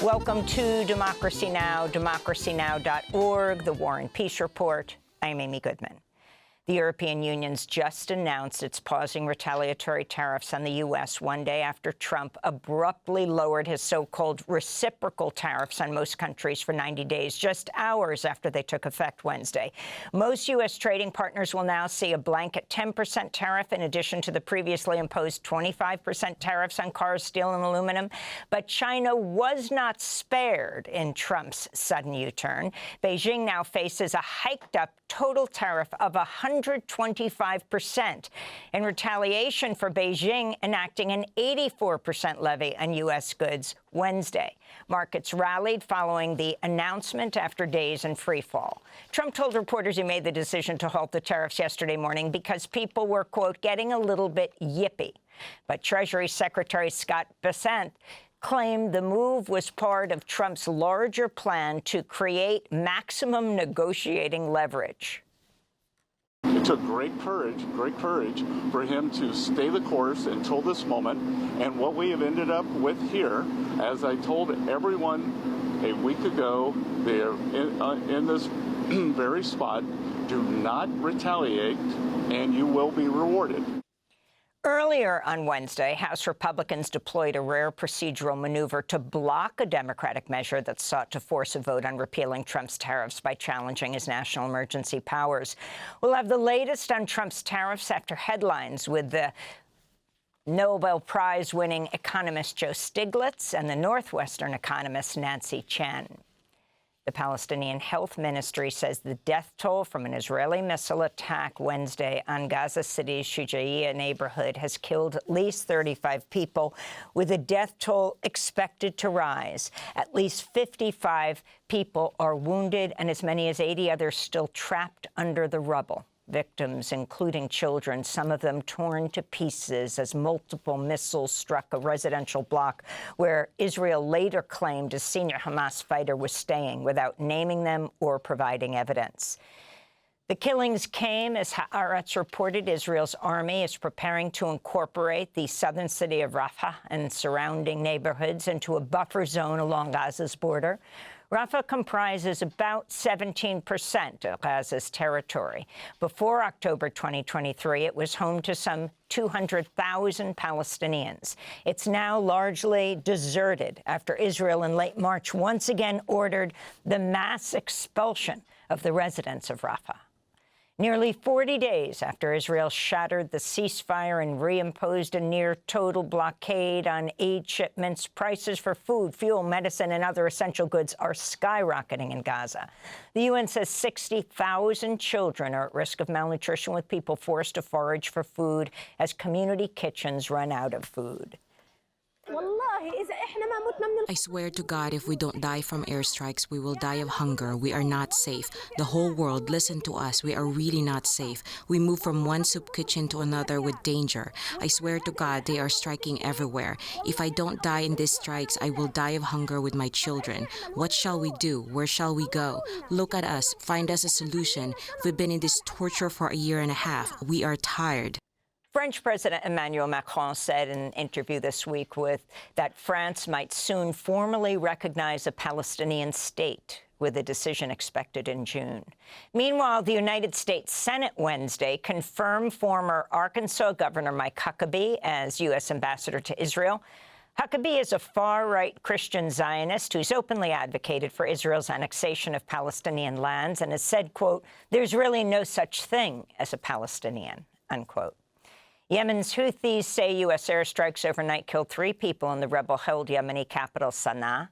Welcome to Democracy Now!, democracynow.org, the War and Peace Report. I'm Amy Goodman. The European Union's just announced it's pausing retaliatory tariffs on the U.S. one day after Trump abruptly lowered his so-called reciprocal tariffs on most countries for 90 days, just hours after they took effect Wednesday. Most U.S. trading partners will now see a blanket 10% tariff in addition to the previously imposed 25% tariffs on cars, steel and aluminum. But China was not spared in Trump's sudden U-turn. Beijing now faces a hiked-up total tariff of 125% in retaliation for Beijing enacting an 84% levy on U.S. goods Wednesday. Markets rallied following the announcement after days in freefall. Trump told reporters he made the decision to halt the tariffs yesterday morning because people were, quote, getting a little bit yippy. But Treasury Secretary Scott Bessent claimed the move was part of Trump's larger plan to create maximum negotiating leverage. It took great courage for him to stay the course until this moment. And what we have ended up with here, as I told everyone a week ago, they're in this very spot, do not retaliate and you will be rewarded. Earlier on Wednesday, House Republicans deployed a rare procedural maneuver to block a Democratic measure that sought to force a vote on repealing Trump's tariffs by challenging his national emergency powers. We'll have the latest on Trump's tariffs after headlines with the Nobel Prize-winning economist Joe Stiglitz and the Northwestern economist Nancy Chen. The Palestinian Health Ministry says the death toll from an Israeli missile attack Wednesday on Gaza City's Shujaiya neighborhood has killed at least 35 people, with the death toll expected to rise. At least 55 people are wounded and as many as 80 others still trapped under the rubble. Victims, including children, some of them torn to pieces as multiple missiles struck a residential block where Israel later claimed a senior Hamas fighter was staying without naming them or providing evidence. The killings came as Haaretz reported Israel's army is preparing to incorporate the southern city of Rafah and surrounding neighborhoods into a buffer zone along Gaza's border. Rafah comprises about 17% of Gaza's territory. Before October 2023, it was home to some 200,000 Palestinians. It's now largely deserted after Israel in late March once again ordered the mass expulsion of the residents of Rafah. Nearly 40 days after Israel shattered the ceasefire and reimposed a near-total blockade on aid shipments, prices for food, fuel, medicine, and other essential goods are skyrocketing in Gaza. The UN says 60,000 children are at risk of malnutrition, with people forced to forage for food as community kitchens run out of food. I swear to God, if we don't die from airstrikes, we will die of hunger. We are not safe. The whole world, listen to us. We are really not safe. We move from one soup kitchen to another with danger. I swear to God, they are striking everywhere. If I don't die in these strikes, I will die of hunger with my children. What shall we do? Where shall we go? Look at us. Find us a solution. We've been in this torture for a year and a half. We are tired. French President Emmanuel Macron said in an interview this week that France might soon formally recognize a Palestinian state, with a decision expected in June. Meanwhile, the United States Senate Wednesday confirmed former Arkansas Governor Mike Huckabee as U.S. ambassador to Israel. Huckabee is a far-right Christian Zionist who's openly advocated for Israel's annexation of Palestinian lands and has said, quote, "There's really no such thing as a Palestinian," unquote. Yemen's Houthis say U.S. airstrikes overnight killed 3 people in the rebel-held Yemeni capital, Sana'a.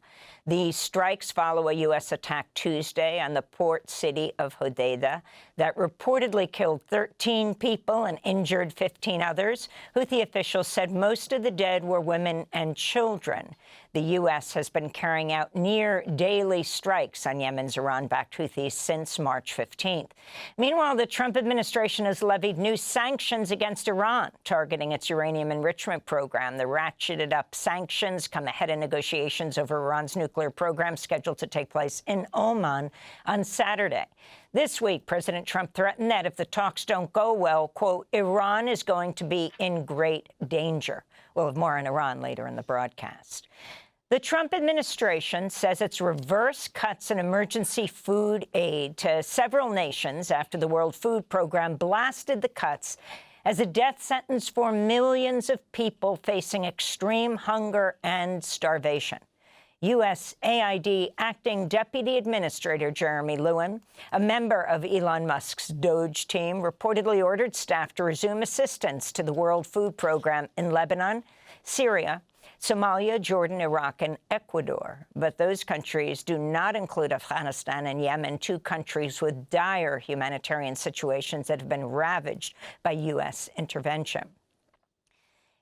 The strikes follow a U.S. attack Tuesday on the port city of Hodeidah that reportedly killed 13 people and injured 15 others. Houthi officials said most of the dead were women and children. The U.S. has been carrying out near-daily strikes on Yemen's Iran-backed Houthis since March 15th. Meanwhile, the Trump administration has levied new sanctions against Iran, targeting its uranium enrichment program. The ratcheted-up sanctions come ahead of negotiations over Iran's nuclear program scheduled to take place in Oman on Saturday. This week, President Trump threatened that if the talks don't go well, quote, Iran is going to be in great danger. We'll have more on Iran later in the broadcast. The Trump administration says it's reversed cuts in emergency food aid to several nations after the World Food Program blasted the cuts as a death sentence for millions of people facing extreme hunger and starvation. USAID Acting Deputy Administrator Jeremy Lewin, a member of Elon Musk's Doge team, reportedly ordered staff to resume assistance to the World Food Program in Lebanon, Syria, Somalia, Jordan, Iraq, and Ecuador. But those countries do not include Afghanistan and Yemen, two countries with dire humanitarian situations that have been ravaged by U.S. intervention.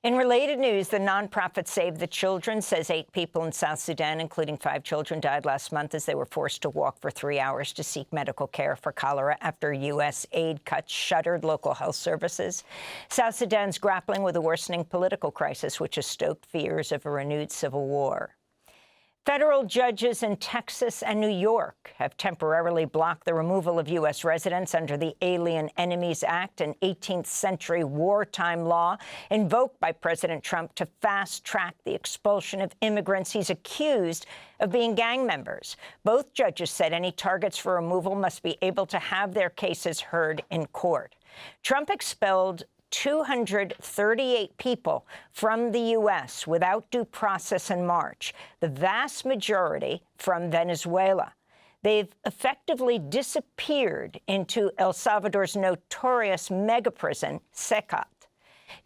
In related news, the nonprofit Save the Children says 8 people in South Sudan, including 5 children, died last month as they were forced to walk for 3 hours to seek medical care for cholera after U.S. aid cuts shuttered local health services. South Sudan's grappling with a worsening political crisis, which has stoked fears of a renewed civil war. Federal judges in Texas and New York have temporarily blocked the removal of U.S. residents under the Alien Enemies Act, an 18th-century wartime law invoked by President Trump to fast-track the expulsion of immigrants he's accused of being gang members. Both judges said any targets for removal must be able to have their cases heard in court. Trump expelled 238 people from the U.S. without due process in March, the vast majority from Venezuela. They've effectively disappeared into El Salvador's notorious megaprison, Secat.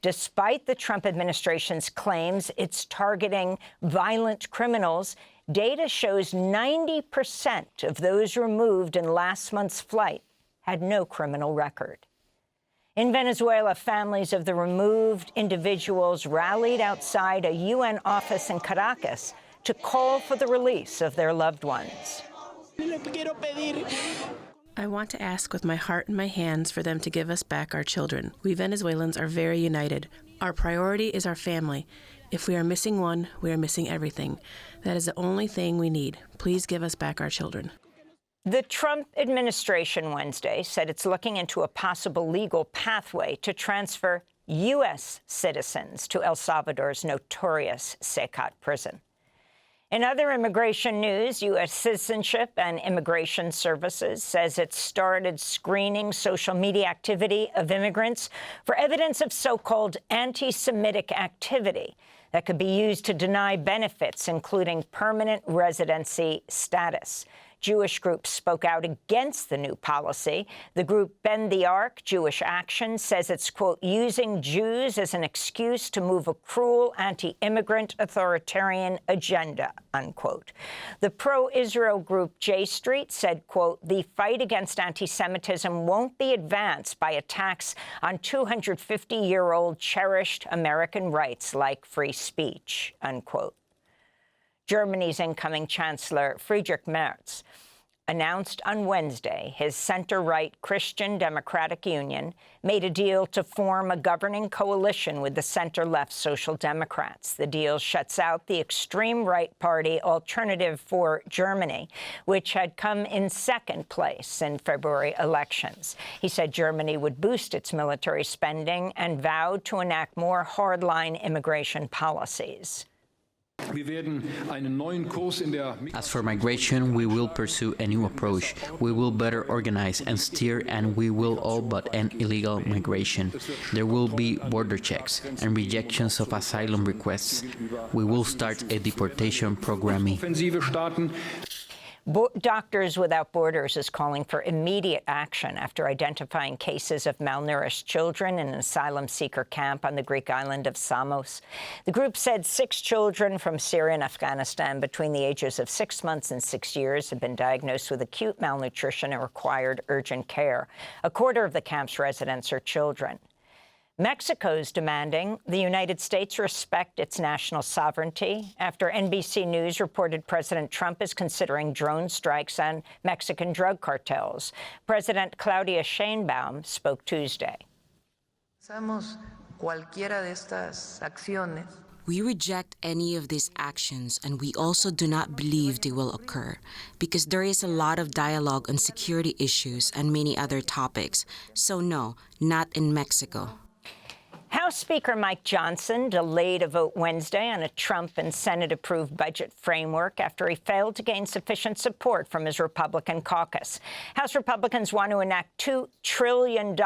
Despite the Trump administration's claims it's targeting violent criminals, data shows 90% of those removed in last month's flight had no criminal record. In Venezuela, families of the removed individuals rallied outside a UN office in Caracas to call for the release of their loved ones. I want to ask with my heart and my hands for them to give us back our children. We Venezuelans are very united. Our priority is our family. If we are missing one, we are missing everything. That is the only thing we need. Please give us back our children. The Trump administration Wednesday said it's looking into a possible legal pathway to transfer U.S. citizens to El Salvador's notorious Secat prison. In other immigration news, U.S. Citizenship and Immigration Services says it started screening social media activity of immigrants for evidence of so-called anti-Semitic activity that could be used to deny benefits, including permanent residency status. Jewish groups spoke out against the new policy. The group Bend the Arc, Jewish Action, says it's, quote, using Jews as an excuse to move a cruel anti-immigrant authoritarian agenda, unquote. The pro-Israel group J Street said, quote, the fight against anti-Semitism won't be advanced by attacks on 250-year-old cherished American rights like free speech, unquote. Germany's incoming Chancellor Friedrich Merz announced on Wednesday his center-right Christian Democratic Union made a deal to form a governing coalition with the center-left Social Democrats. The deal shuts out the extreme-right party Alternative for Germany, which had come in second place in February elections. He said Germany would boost its military spending and vowed to enact more hardline immigration policies. As for migration, we will pursue a new approach. We will better organize and steer, and we will all but end illegal migration. There will be border checks and rejections of asylum requests. We will start a deportation program. Doctors Without Borders is calling for immediate action after identifying cases of malnourished children in an asylum seeker camp on the Greek island of Samos. The group said 6 children from Syria and Afghanistan between the ages of 6 months and 6 years have been diagnosed with acute malnutrition and required urgent care. A quarter of the camp's residents are children. Mexico's demanding the United States respect its national sovereignty after NBC News reported President Trump is considering drone strikes on Mexican drug cartels. President Claudia Sheinbaum spoke Tuesday. We reject any of these actions, and we also do not believe they will occur, because there is a lot of dialogue on security issues and many other topics. So no, not in Mexico. House Speaker Mike Johnson delayed a vote Wednesday on a Trump and Senate-approved budget framework after he failed to gain sufficient support from his Republican caucus. House Republicans want to enact $2 trillion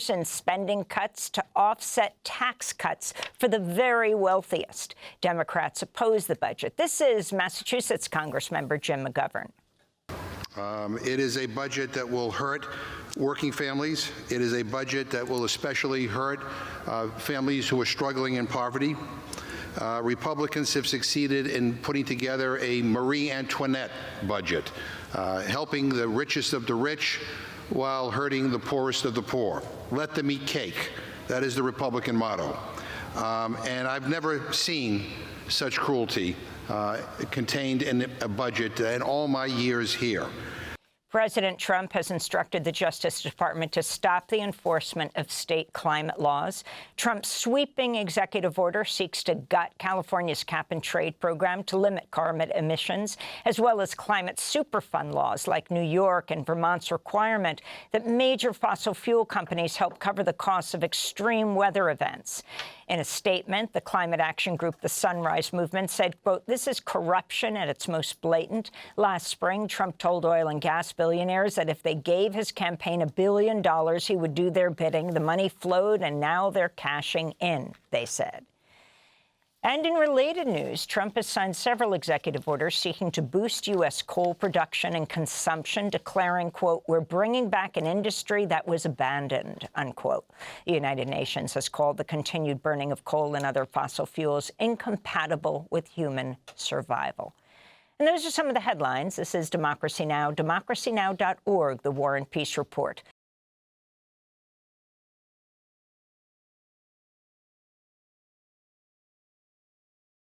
in spending cuts to offset tax cuts for the very wealthiest. Democrats oppose the budget. This is Massachusetts Congressmember Jim McGovern. It is a budget that will hurt working families. It is a budget that will especially hurt families who are struggling in poverty. Republicans have succeeded in putting together a Marie Antoinette budget, helping the richest of the rich while hurting the poorest of the poor. Let them eat cake. That is the Republican motto. And I've never seen such cruelty contained in a budget in all my years here. President Trump has instructed the Justice Department to stop the enforcement of state climate laws. Trump's sweeping executive order seeks to gut California's cap-and-trade program to limit carbon emissions, as well as climate superfund laws like New York and Vermont's requirement that major fossil fuel companies help cover the costs of extreme weather events. In a statement, the climate action group, the Sunrise Movement, said, quote, "This is corruption at its most blatant. Last spring, Trump told oil and gas billionaires that if they gave his campaign $1 billion, he would do their bidding. The money flowed, and now they're cashing in," they said. And in related news, Trump has signed several executive orders seeking to boost U.S. coal production and consumption, declaring, quote, "We're bringing back an industry that was abandoned," unquote. The United Nations has called the continued burning of coal and other fossil fuels incompatible with human survival. And those are some of the headlines. This is Democracy Now!, democracynow.org, the War and Peace Report.